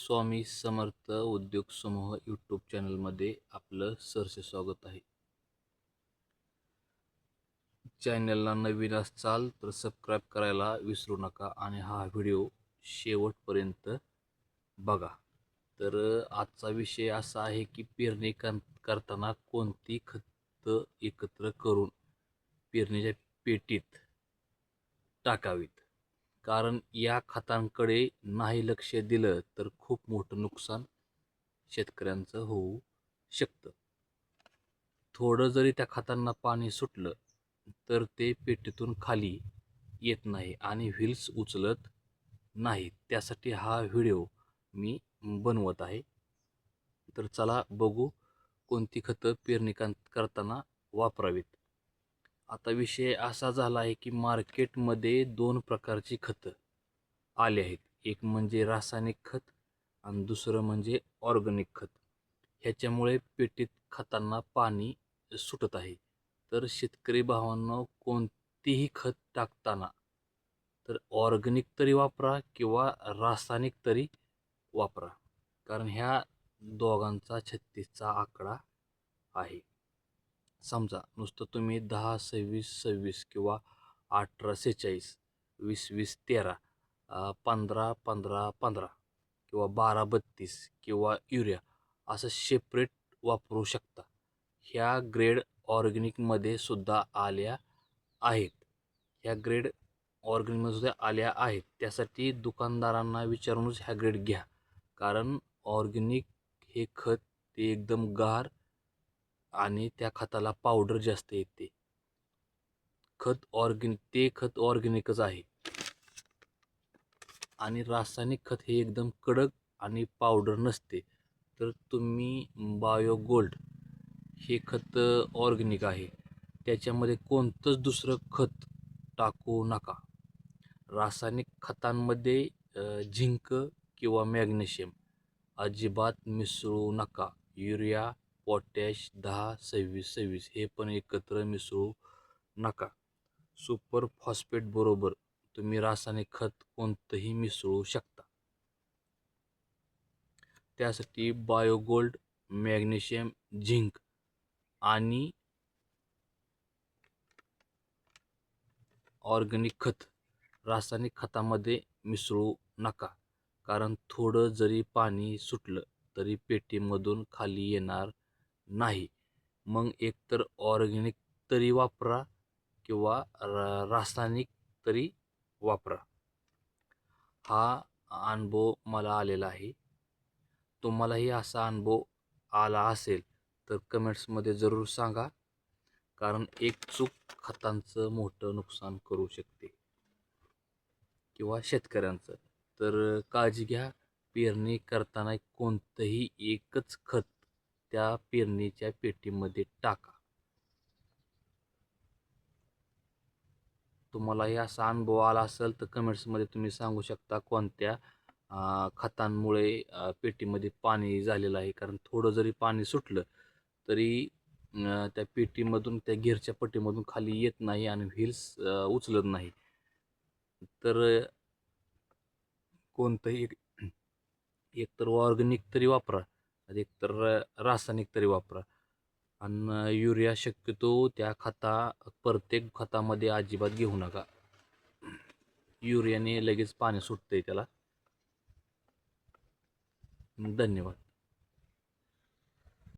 स्वामी समर्थ उद्योग समूह यूट्यूब चॅनलमध्ये आपलं सहर्ष स्वागत आहे. चॅनलला नवीन असाल तर सबस्क्राईब करायला विसरू नका आणि हा व्हिडिओ शेवटपर्यंत बघा. तर आजचा विषय असा आहे की पेरणी करताना कोणती खतं एकत्र करून पेरणीच्या पेटीत टाकावीत. कारण या खतांकडे नाही लक्ष दिलं तर खूप मोठं नुकसान शेतकऱ्यांचं होऊ शकतं. थोडं जरी त्या खतांना पाणी सुटलं तर ते पेटीतून खाली येत नाही आणि व्हील्स उचलत नाही. त्यासाठी हा व्हिडिओ मी बनवत आहे. तर चला बघू कोणती खतं पेरणी करताना वापरावीत. आता विषय असा झाला आहे की मार्केटमध्ये 2 प्रकारची खतं आली आहेत. एक म्हणजे रासायनिक खत आणि दुसरं म्हणजे ऑर्गॅनिक खत. ह्याच्यामुळे पेटीत खतांना पाणी सुटत आहे. तर शेतकरी भावांनो, कोणतीही खत टाकताना तर ऑर्गॅनिक तरी वापरा किंवा रासायनिक तरी वापरा. कारण ह्या दोघांचा 36चा आकडा आहे. समजा नुसतं तुम्ही 10-26-26 किंवा 18-46, 20-20-13, 15-15-15 किंवा 12-32 किंवा युरिया असं सेपरेट वापरू शकता. ह्या ग्रेड ऑर्गॅनिकमध्ये सुद्धा आल्या आहेत. ह्या ग्रेड ऑर्गॅनिकमध्ये सुद्धा आल्या आहेत. त्यासाठी दुकानदारांना विचारूनच ह्या ग्रेड घ्या. कारण ऑर्गॅनिक हे खत ते एकदम गार आणि त्या खताला पावडर जास्त येते. ते खत ऑर्गॅनिकच आहे. आणि रासायनिक खत हे एकदम कडक आणि पावडर नसते. तर तुम्ही बायो गोल्ड हे खत ऑर्गॅनिक आहे, त्याच्यामध्ये कोणतंच दुसरं खत टाकू नका. रासायनिक खतांमध्ये झिंक किंवा मॅग्नेशियम अजिबात मिसळू नका. युरिया, पोटॅश 10-26-26 हे पण एकत्र मिसळू नका. सुपर फॉस्फेट बरोबर तुम्ही रासायनिक खत कोणतंही मिसळू शकता. त्यासाठी बायोगोल्ड, मॅग्नेशियम, झिंक आणि ऑर्गॅनिक खत रासायनिक खतामध्ये मिसळू नका. कारण थोडं जरी पाणी सुटलं तरी पेटीमधून खाली येणार नाही. मग एकतर ऑर्गॅनिक तरी वापरा किंवा रासायनिक तरी वापरा. हा अनुभव मला आलेला आहे. तुम्हालाही असा अनुभव आला असेल तर कमेंट्समध्ये जरूर सांगा. कारण एक चूक खतांचं मोठं नुकसान करू शकते किंवा शेतकऱ्यांचं. तर काळजी घ्या. पेरणी करताना कोणतंही एकच खत त्या पेरणीच्या पेटीमध्ये टाका. तुम्हालाही असा अनुभव आला असेल तर कमेंट्समध्ये तुम्ही सांगू शकता कोणत्या खतांमुळे पेटीमध्ये पाणी झालेलं आहे. कारण थोडं जरी पाणी सुटलं तरी त्या पेटीमधून, त्या गिअरच्या पट्टीमधून खाली येत नाही आणि व्हील्स उचलत नाही. तर कोणतंही एकतर ऑर्गॅनिक तरी वापरा, एकतर रासायनिक तरी वापरा. आणि युरिया शक्यतो प्रत्येक खतामध्ये अजिबात घेऊ नका. युरियाने लगेच पाणी सुटतंय त्याला. धन्यवाद.